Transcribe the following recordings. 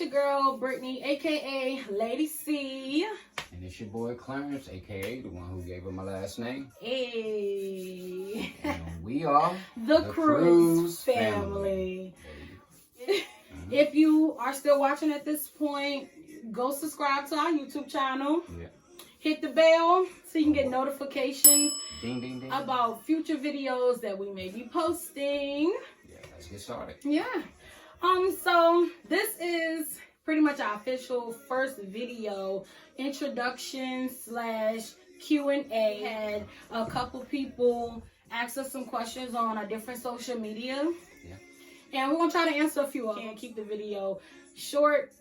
your girl, Brittany, aka Lady C. And it's your boy Clarence, aka the one who gave her my last name. Hey. And we are the Cruz family. If you are still watching at this point, go subscribe to our YouTube channel. Yeah. Hit the bell so you can get notifications Ding, ding, ding. about future videos that we may be posting. Yeah, let's get started. Yeah. So this is pretty much our official first video introduction / Q&A. Had a couple people ask us some questions on our different social media. Yeah. And we're gonna try to answer a few of them and keep the video short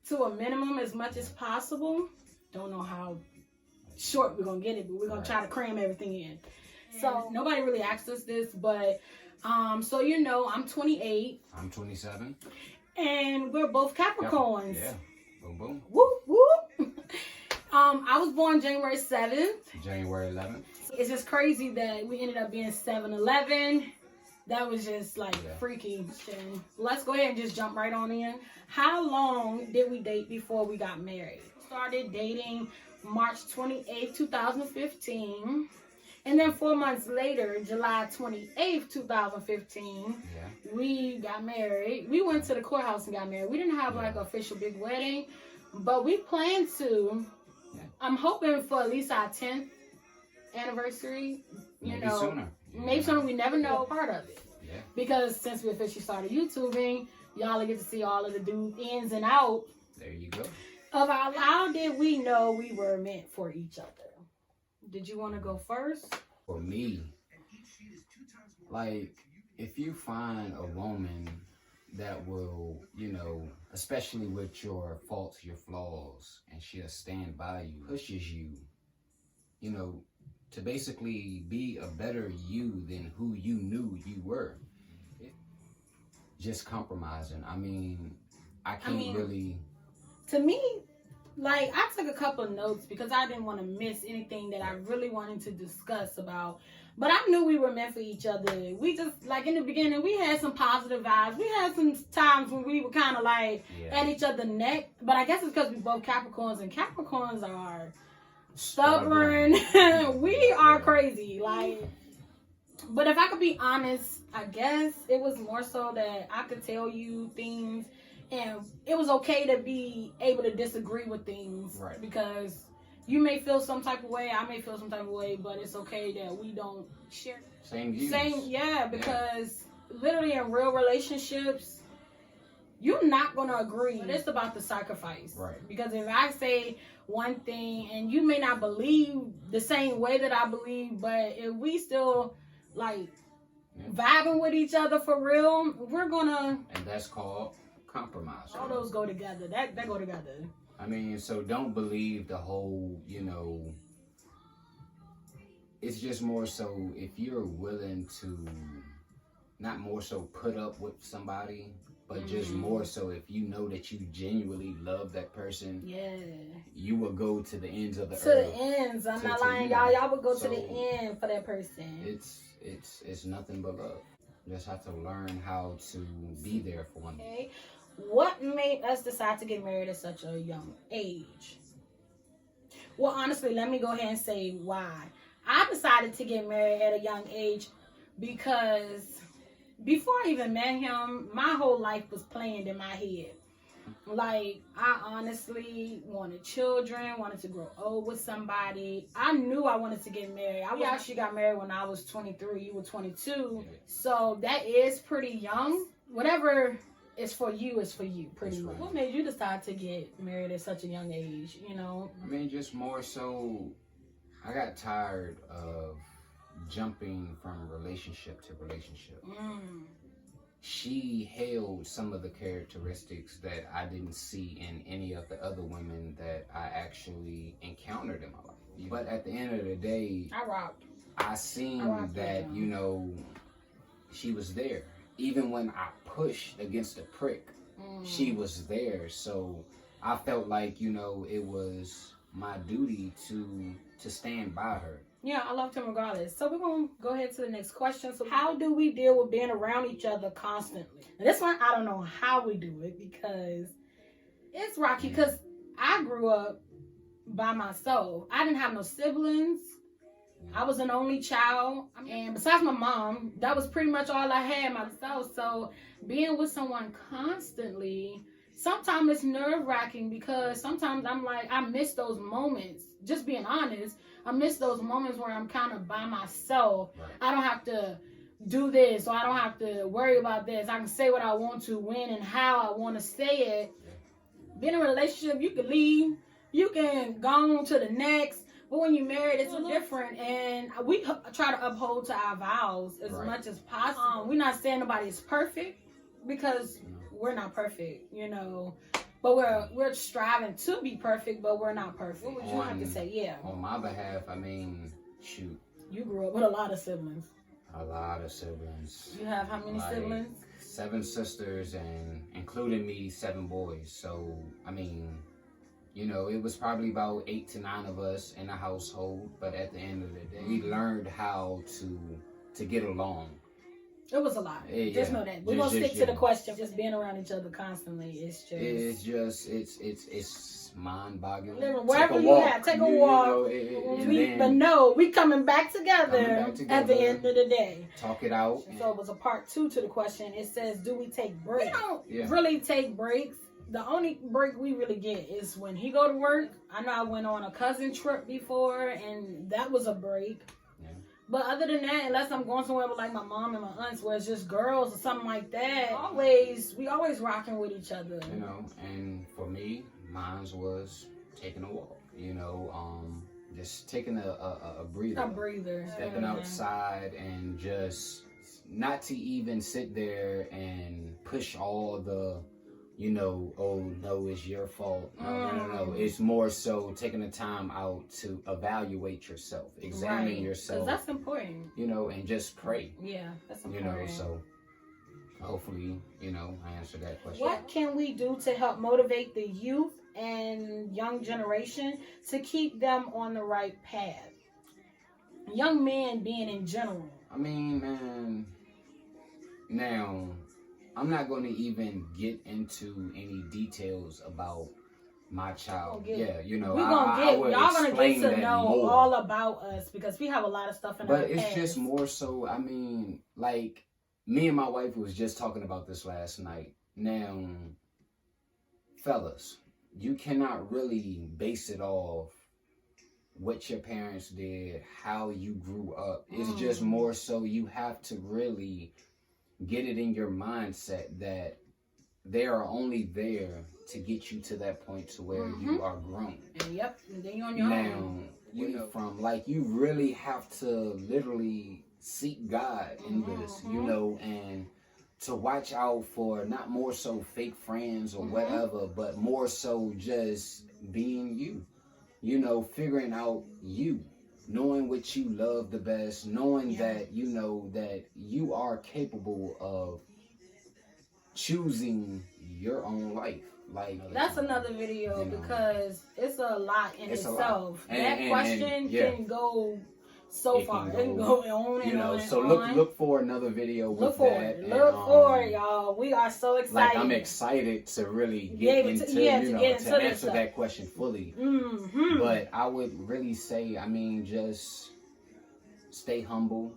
to a minimum as much as possible. Don't know how short we're gonna get it, but we're gonna try to cram everything in. So nobody really asked us this, but so you know, I'm 28. I'm 27. And we're both Capricorns. Yeah. Boom, boom. Whoop, whoop. I was born January 7th. January 11th. It's just crazy that we ended up being 7-11. That was just like freaky. Let's go ahead and just jump right on in. How long did we date before we got married? Started dating March 28th, 2015. And then 4 months later, July 28th, 2015, we got married. We went to the courthouse and got married. We didn't have like an official big wedding, but we planned to. I'm hoping for at least our 10th anniversary. Maybe sooner. Maybe sooner. We never know part of it. Yeah. Because since we officially started YouTubing, y'all get to see all of the ins and outs. There you go. Of our, how did we know we were meant for each other? Did you want to go first? For me, like, if you find a woman that will, you know, especially with your faults, your flaws, and she'll stand by you, pushes you, you know, to basically be a better you than who you knew you were. Just compromising. I mean, I can't really... To me, like, I took a couple of notes because I didn't want to miss anything that I really wanted to discuss about. But I knew we were meant for each other. We just, like, in the beginning, we had some positive vibes. We had some times when we were kind of, like, at each other's neck. But I guess it's because we both Capricorns, and Capricorns are stubborn. We are crazy. Like, but if I could be honest, I guess it was more so that I could tell you things. And it was okay to be able to disagree with things, because you may feel some type of way, I may feel some type of way, but it's okay that we don't share same views. Because literally in real relationships, you're not gonna agree. But it's about the sacrifice, because if I say one thing and you may not believe the same way that I believe, but if we still like vibing with each other for real, we're gonna. And that's called compromise. All those go together. That go together. I mean, so don't believe the whole, you know, it's just more so if you're willing to, not more so put up with somebody, but just more so if you know that you genuinely love that person, you will go to the ends of the earth. To the ends. I'm not lying, y'all. Y'all would go to the end for that person. It's nothing but love. You just have to learn how to be there for one another. What made us decide to get married at such a young age? Well, honestly, let me go ahead and say why. I decided to get married at a young age because before I even met him, my whole life was planned in my head. Like, I honestly wanted children, wanted to grow old with somebody. I knew I wanted to get married. We actually got married when I was 23, you were 22. So that is pretty young. Whatever is for you is for you, pretty much. What made you decide to get married at such a young age, you know? I mean, just more so, I got tired of jumping from relationship to relationship. She held some of the characteristics that I didn't see in any of the other women that I actually encountered in my life. But at the end of the day, I seen that, you know, she was there. Even when I pushed against the prick, she was there. So I felt like, you know, it was my duty to stand by her. Yeah, I loved him regardless. So we're going to go ahead to the next question. So how do we deal with being around each other constantly? Now, this one, I don't know how we do it, because It's rocky because I grew up by myself. I didn't have no siblings. I was an only child. And besides my mom, that was pretty much all I had myself. So being with someone constantly, sometimes it's nerve-wracking because sometimes I'm like, I miss those moments. Just being honest, I miss those moments where I'm kind of by myself. Right. I don't have to do this, or I don't have to worry about this. I can say what I want to, when and how I want to say it. Being in a relationship, you can leave, you can go on to the next, but when you're married, it's different. And we try to uphold to our vows as much as possible. We're not saying nobody is perfect, because we're not perfect, you know. But we're striving to be perfect, but we're not perfect. What would you have to say? Yeah. On my behalf, I mean, shoot. You grew up with a lot of siblings. A lot of siblings. You have how many siblings? 7 sisters, and including me, 7 boys. So, I mean, you know, it was probably about 8 to 9 of us in a household. But at the end of the day, we learned how to get along. It was a lot. Just know that. We're going to stick to the question. Just being around each other constantly, it's mind-boggling. Wherever you have, take a walk. But no, we coming back together at the end of the day. Talk it out. So it was a part 2 to the question. It says, do we take breaks? We don't really take breaks. The only break we really get is when he go to work. I know I went on a cousin trip before, and that was a break. But other than that, unless I'm going somewhere with like my mom and my aunts where it's just girls or something like that, we always rocking with each other. You know, and for me, mine was taking a walk, you know, just taking a breather. A breather. Stepping outside and just not to even sit there and push all the, you know, oh no, it's your fault. No. It's more so taking the time out to evaluate yourself, examine yourself. Because that's important. You know, and just pray. Yeah, that's important. You know, so hopefully, you know, I answered that question. What can we do to help motivate the youth and young generation to keep them on the right path? Young men being in general. I mean, man, now, I'm not going to even get into any details about my child. You know, y'all gonna get to know all about us because we have a lot of stuff in our past. But it's just more so, I mean, like, me and my wife was just talking about this last night. Now, fellas, you cannot really base it off what your parents did, how you grew up. It's just more so you have to really get it in your mindset that they are only there to get you to that point to where you are grown. Yep, and then you're on your own. You know, from like you really have to literally seek God in this, you know, and to watch out for not more so fake friends or whatever, but more so just being you, you know, figuring out you. Knowing what you love the best, knowing that, you know, that you are capable of choosing your own life. Like that's another video, you know, because it's a lot in itself. That question can go so far. It can go on and on. So look for another video with that. Look for it, y'all. We are so excited. Like I'm excited to really get into to answer that question fully. But I would really say, I mean, just stay humble.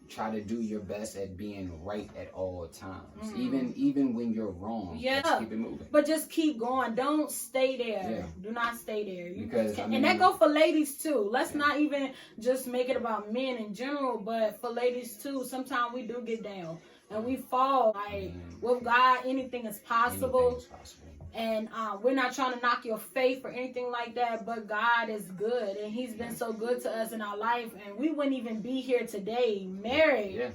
Try to do your best at being right at all times. Even when you're wrong. Just keep it moving. But just keep going. Don't stay there. Do not stay there. And that go for ladies too. Let's not even just make it about men in general, but for ladies too. Sometimes we do get down and we fall. Like with God, anything is possible. Anything is possible. And we're not trying to knock your faith or anything like that, but God is good, and He's been so good to us in our life, and we wouldn't even be here today married.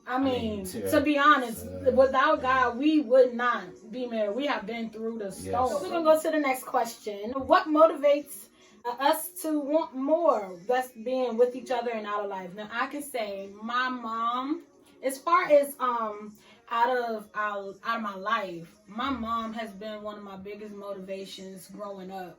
I mean, to be honest, without God, we would not be married. We have been through the storm. So we're going to go to the next question. What motivates us to want more? That's being with each other and out of life. Now, I can say my mom, as far as out of my life, my mom has been one of my biggest motivations growing up.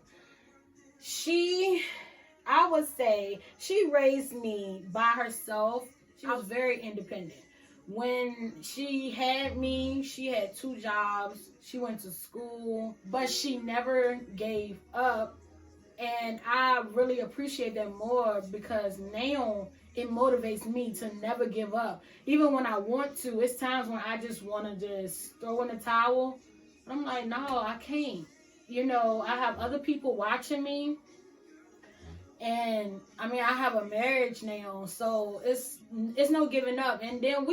I would say she raised me by herself. She was very independent. When she had me, she had 2 jobs. She went to school, but she never gave up. And I really appreciate that more because now it motivates me to never give up. Even when I want to, it's times when I just want to just throw in the towel. I'm like, no, I can't. You know, I have other people watching me. And I mean, I have a marriage now, so it's no giving up. And then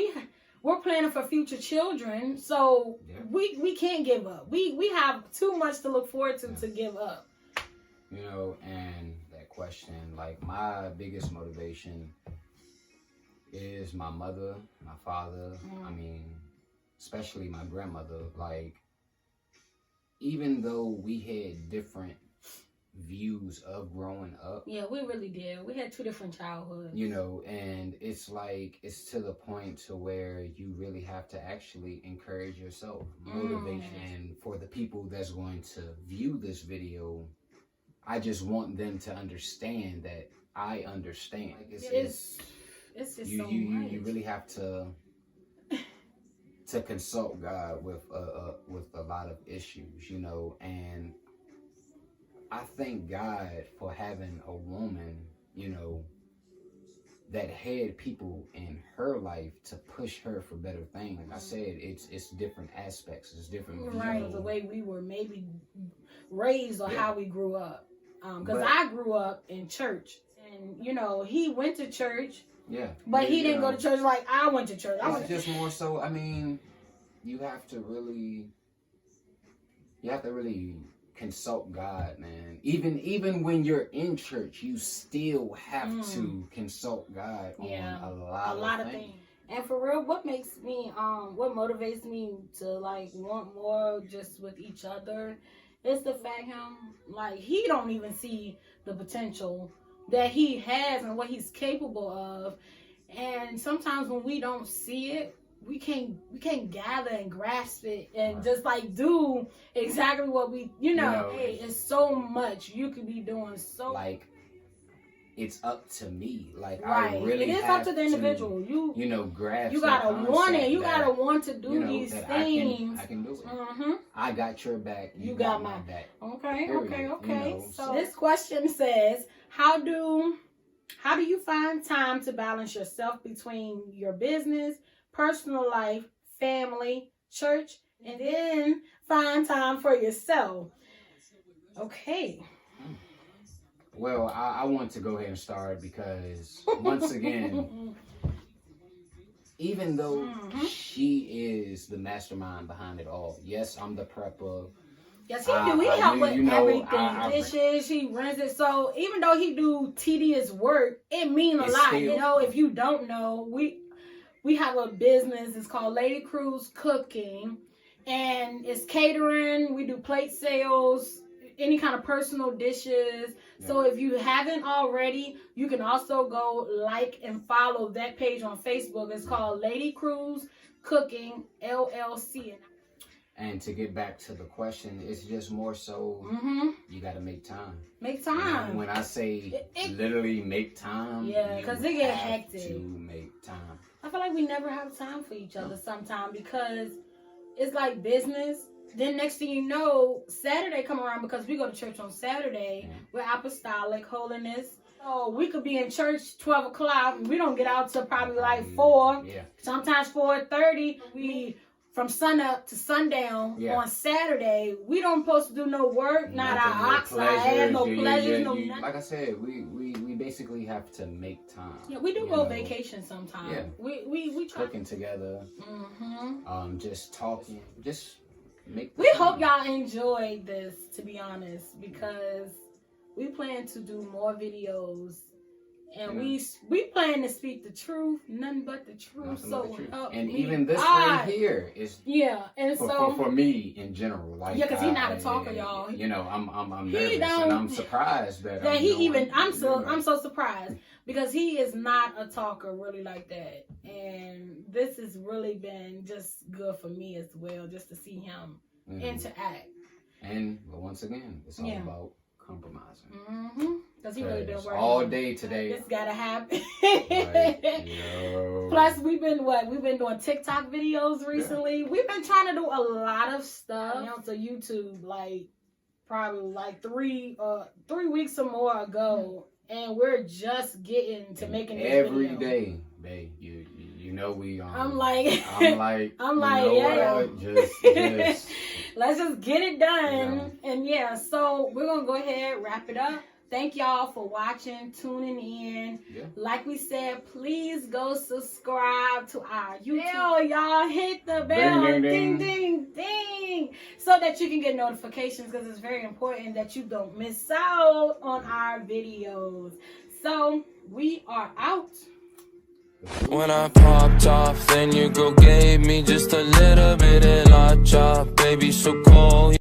we're planning for future children, so we can't give up. We have too much to look forward to give up. You know, and that question, like my biggest motivation is my mother, my father. I mean, especially my grandmother. Like, even though we had different views of growing up. Yeah, we really did. We had two different childhoods. You know, and it's like, it's to the point to where you really have to actually encourage yourself, motivation. And for the people that's going to view this video, I just want them to understand that I understand. Like it's just so much. You really have to consult God with a lot of issues, you know, and I thank God for having a woman, you know, that had people in her life to push her for better things. Like I said, it's different aspects, it's different views. Right, the way we were maybe raised or how we grew up. Because I grew up in church, and you know, he went to church. Yeah. But he didn't go to church like I went to church. It's just more so, I mean, you have to really consult God, man. Even when you're in church, you still have to consult God on a lot of things. And for real, what motivates me to like want more just with each other is the fact like he don't even see the potential that he has and what he's capable of. And sometimes when we don't see it, we can't gather and grasp it and just like do exactly what we, you know, hey, it's so much you could be doing. So like, it's up to me. Like, I really it is have up to the individual. You know, grasp. You gotta want it. You gotta want to do these things. I can do it. I got your back. You got my back. Okay. Period. Okay. You know, so this question says, how do you find time to balance yourself between your business, personal life, family, church, and then find time for yourself? Okay. Well, I want to go ahead and start because, once again, even though she is the mastermind behind it all, yes, I'm the prepper. Yes, he do. He help with everything. Dishes, he runs it. So even though he do tedious work, it means a lot. You know, if you don't know, we have a business. It's called Lady Cruz Cooking, and it's catering. We do plate sales, any kind of personal dishes. Yeah. So if you haven't already, you can also go like and follow that page on Facebook. It's called Lady Cruz Cooking LLC. And to get back to the question, it's just more so you got to make time. Make time. You know, when I say literally make time, because it get hectic. To make time. I feel like we never have time for each other sometimes because it's like business. Then next thing you know, Saturday come around because we go to church on Saturday. We're apostolic, holiness. So we could be in church 12 o'clock. We don't get out till probably like 4. Yeah. Sometimes 4:30. We from sunup to sundown on Saturday. We don't supposed to do no work, not our outside, no pleasures, no nothing. Like I said, we basically have to make time. Yeah, we do go vacation sometimes. Yeah. We try. Cooking together. Just talking. Just we hope y'all enjoyed this, to be honest, because we plan to do more videos, and we plan to speak the truth, nothing but the truth. And even this right here is and for me in general, like because he's not a talker, y'all. You know, I'm nervous and I'm surprised that I'm so surprised because he is not a talker really like that, and this has really been just good for me as well, just to see him interact. But once again, it's all about compromising. Because he really been working all day today. This gotta happen. Like, Plus, we've been doing TikTok videos recently. Yeah. We've been trying to do a lot of stuff. To YouTube, like probably like 3 weeks or more ago, and we're just getting to making this every video. Day, babe. You know we on. I'm like, yeah. Just let's just get it done. Yeah. And yeah, so we're gonna go ahead, wrap it up. Thank y'all for watching, tuning in. Yeah. Like we said, please go subscribe to our YouTube. Y'all hit the bell, ding, ding, ding, ding, so that you can get notifications, because it's very important that you don't miss out on our videos. So we are out. When I popped off, then your girl gave me just a little bit of la chop. Baby, so cold.